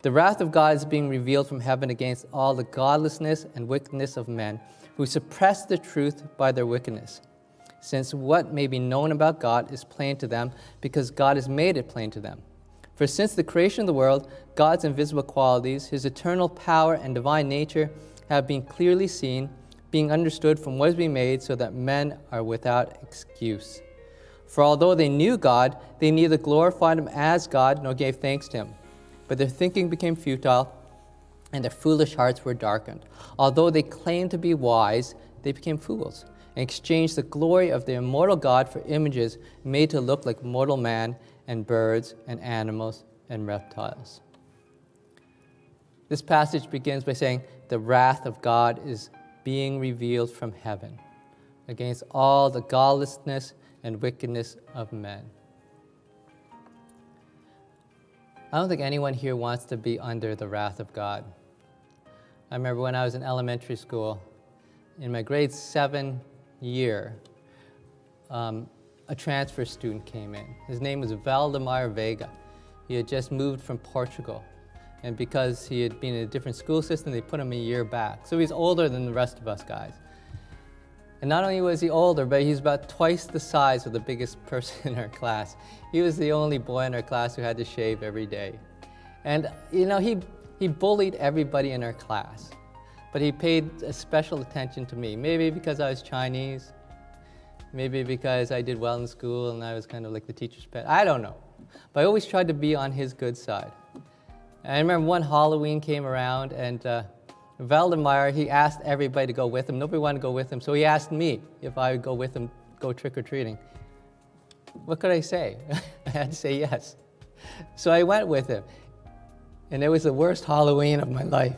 The wrath of God is being revealed from heaven against all the godlessness and wickedness of men who suppress the truth by their wickedness, since what may be known about God is plain to them, because God has made it plain to them. For since the creation of the world, God's invisible qualities, his eternal power and divine nature have been clearly seen, being understood from what has been made, so that men are without excuse. For although they knew God, they neither glorified him as God nor gave thanks to him. But their thinking became futile, and their foolish hearts were darkened. Although they claimed to be wise, they became fools, and exchanged the glory of the immortal God for images made to look like mortal man and birds and animals and reptiles. This passage begins by saying the wrath of God is being revealed from heaven against all the godlessness and wickedness of men. I don't think anyone here wants to be under the wrath of God. I remember when I was in elementary school, in my grade 7 year, a transfer student came in. His name was Valdemar Vega. He had just moved from Portugal. And because he had been in a different school system, they put him a year back. So he's older than the rest of us guys. And not only was he older, but he's about twice the size of the biggest person in our class. He was the only boy in our class who had to shave every day. And he bullied everybody in our class. But he paid special attention to me. Maybe because I was Chinese, maybe because I did well in school and I was kind of like the teacher's pet. I don't know. But I always tried to be on his good side. And I remember one Halloween came around, and Valdemar, he asked everybody to go with him. Nobody wanted to go with him, so he asked me if I would go with him, go trick-or-treating. What could I say? I had to say yes. So I went with him, and it was the worst Halloween of my life.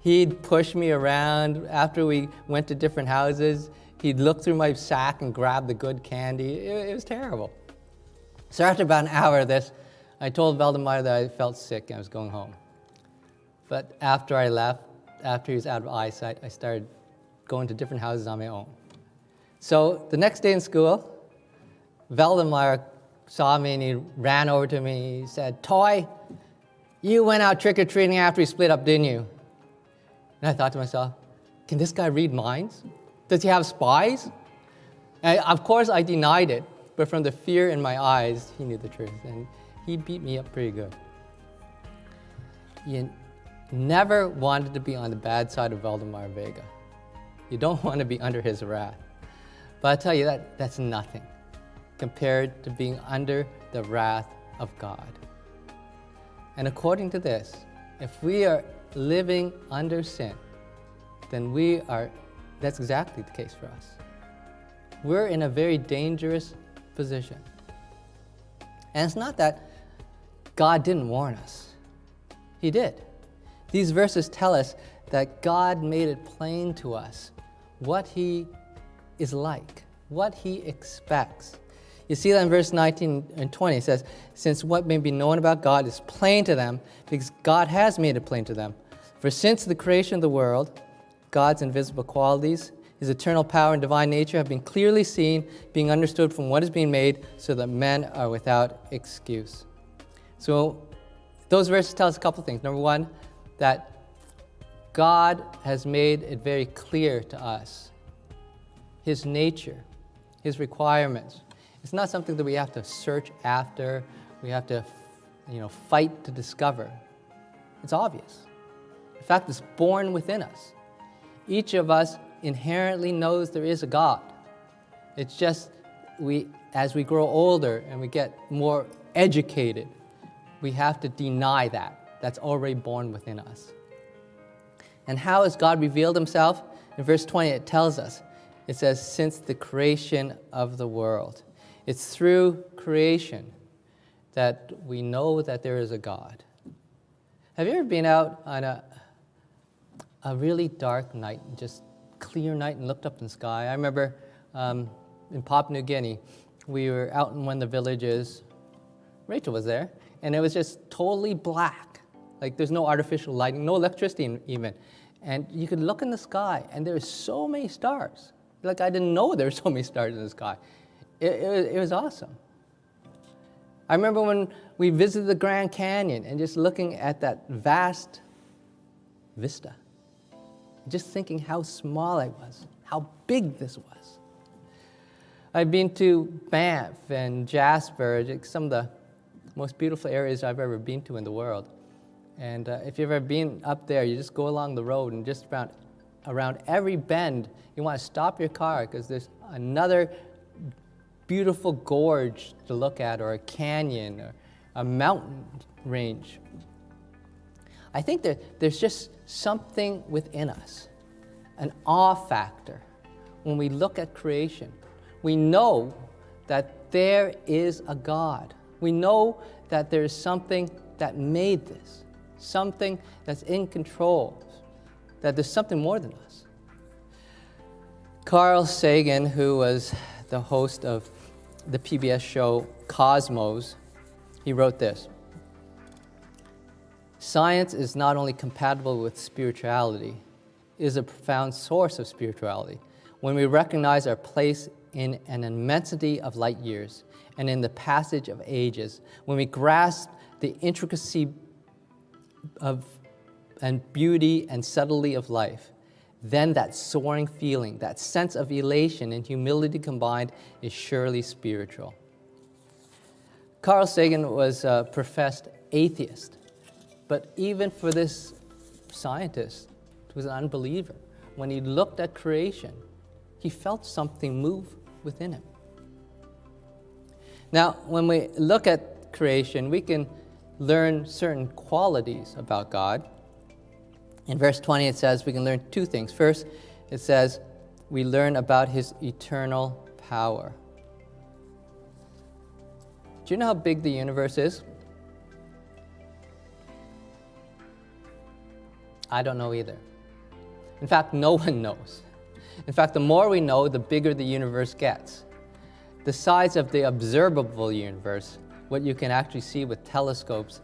He'd push me around. After we went to different houses, he'd look through my sack and grab the good candy. It was terrible. So after about an hour of this, I told Valdemar that I felt sick and I was going home. But after I left, after he was out of eyesight, I started going to different houses on my own. So the next day in school, Valdemar saw me and he ran over to me. He said, "Toy, you went out trick-or-treating after we split up, didn't you?" And I thought to myself, can this guy read minds? Does he have spies? And of course, I denied it, but from the fear in my eyes, he knew the truth. And he beat me up pretty good. You never wanted to be on the bad side of Valdemar Vega. You don't want to be under his wrath. But I tell you, that's nothing compared to being under the wrath of God. And according to this, if we are living under sin, then that's exactly the case for us. We're in a very dangerous position. And it's not that God didn't warn us. He did. These verses tell us that God made it plain to us what he is like, what he expects. You see that in verse 19 and 20. It says, since what may be known about God is plain to them, because God has made it plain to them. For since the creation of the world, God's invisible qualities, his eternal power and divine nature have been clearly seen, being understood from what is being made, so that men are without excuse. So those verses tell us a couple things. Number one, that God has made it very clear to us his nature, his requirements. It's not something that we have to search after, we have to, fight to discover. It's obvious. In fact, it's born within us. Each of us inherently knows there is a God. It's just as we grow older and we get more educated, we have to deny that. That's already born within us. And how has God revealed himself? In verse 20, it tells us. It says, since the creation of the world. It's through creation that we know that there is a God. Have you ever been out on a really dark night, just clear night, and looked up in the sky? I remember in Papua New Guinea, we were out in one of the villages. Rachel was there, and it was just totally black. Like there's no artificial lighting, no electricity even. And you could look in the sky, and there were so many stars. Like I didn't know there were so many stars in the sky. It was awesome. I remember when we visited the Grand Canyon and just looking at that vast vista, just thinking how small I was, how big this was. I've been to Banff and Jasper, some of the most beautiful areas I've ever been to in the world. And if you've ever been up there, you just go along the road and just around every bend, you want to stop your car because there's another beautiful gorge to look at, or a canyon, or a mountain range. I think that there's just something within us, an awe factor. When we look at creation, we know that there is a God. We know that there is something that made this, something that's in control, that there's something more than us. Carl Sagan, who was the host of the PBS show Cosmos, he wrote this: "Science is not only compatible with spirituality, it is a profound source of spirituality. When we recognize our place in an immensity of light years and in the passage of ages, when we grasp the intricacy of and beauty and subtlety of life, then that soaring feeling, that sense of elation and humility combined is surely spiritual." Carl Sagan was a professed atheist, but even for this scientist, who was an unbeliever, when he looked at creation, he felt something move within him. Now, when we look at creation, we can learn certain qualities about God. In verse 20, it says we can learn two things. First, it says we learn about his eternal power. Do you know how big the universe is? I don't know either. In fact, no one knows. In fact, the more we know, the bigger the universe gets. The size of the observable universe, what you can actually see with telescopes,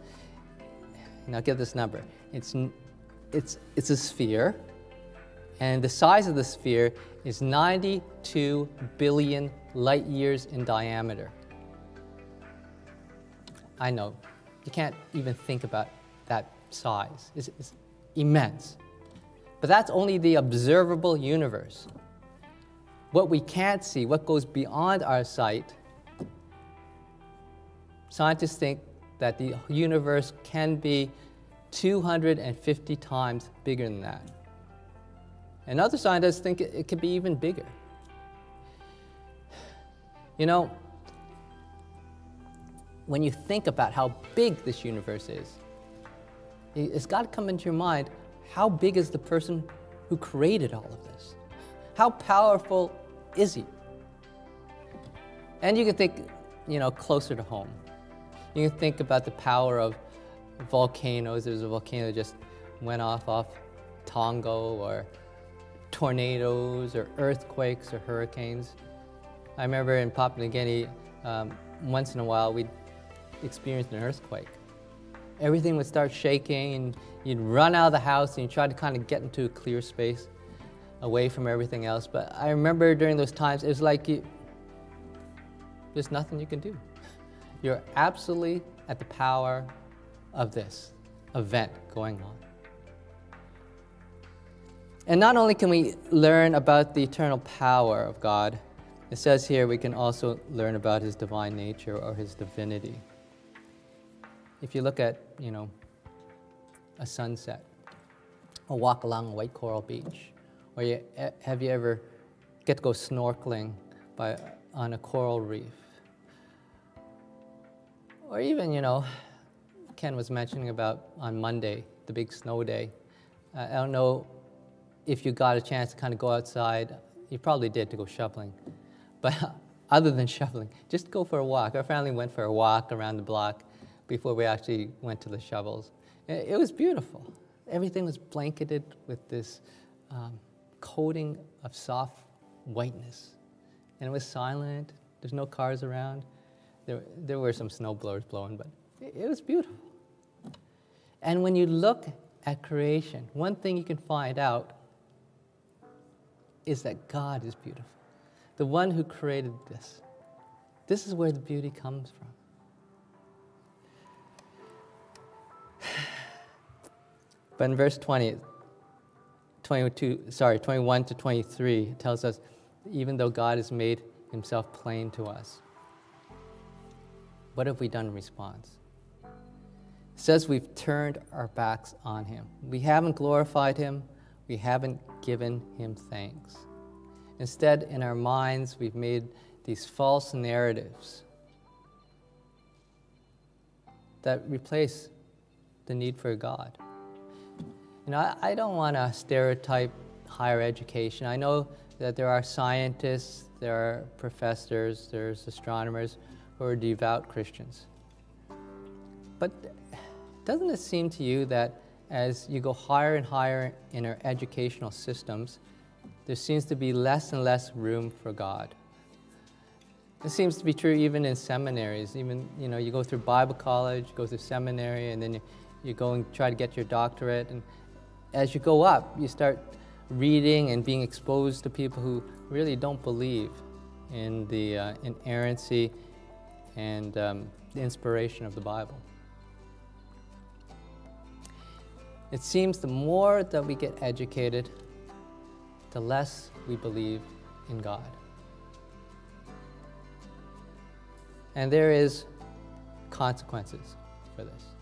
now get this number, it's a sphere, and the size of the sphere is 92 billion light years in diameter. I know, you can't even think about that size. It's immense. But that's only the observable universe. What we can't see, what goes beyond our sight, scientists think that the universe can be 250 times bigger than that. And other scientists think it could be even bigger. You know, when you think about how big this universe is, it's got to come into your mind, how big is the person who created all of this? How powerful is he? And you can think, closer to home. You can think about the power of volcanoes. There's a volcano that just went off Tonga, or tornadoes, or earthquakes, or hurricanes. I remember in Papua New Guinea, once in a while we'd experience an earthquake. Everything would start shaking, and you'd run out of the house and you'd try to kind of get into a clear space away from everything else. But I remember during those times, it was like there's nothing you can do. You're absolutely at the power of this event going on. And not only can we learn about the eternal power of God, it says here we can also learn about his divine nature, or his divinity. If you look at, a sunset, or walk along a white coral beach, or have you ever get to go snorkeling on a coral reef? Or even, Ken was mentioning about on Monday, the big snow day. I don't know if you got a chance to kind of go outside. You probably did, to go shoveling. But other than shoveling, just go for a walk. Our family went for a walk around the block before we actually went to the shovels. It was beautiful. Everything was blanketed with this coating of soft whiteness. And it was silent. There's no cars around. There were some snowblowers blowing, but it was beautiful. And when you look at creation, one thing you can find out is that God is beautiful. The one who created this. This is where the beauty comes from. But in verse 21 to 23, it tells us, even though God has made himself plain to us, what have we done in response? It says we've turned our backs on him. We haven't glorified him. We haven't given him thanks. Instead, in our minds, we've made these false narratives that replace the need for God. I don't want to stereotype higher education. I know that there are scientists, there are professors, there's astronomers who are devout Christians. But doesn't it seem to you that as you go higher and higher in our educational systems, there seems to be less and less room for God? It seems to be true even in seminaries. Even, you go through Bible college, you go through seminary, and then you go and try to get your doctorate. And as you go up, you start reading and being exposed to people who really don't believe in the inerrancy and the inspiration of the Bible. It seems the more that we get educated, the less we believe in God. And there is consequences for this.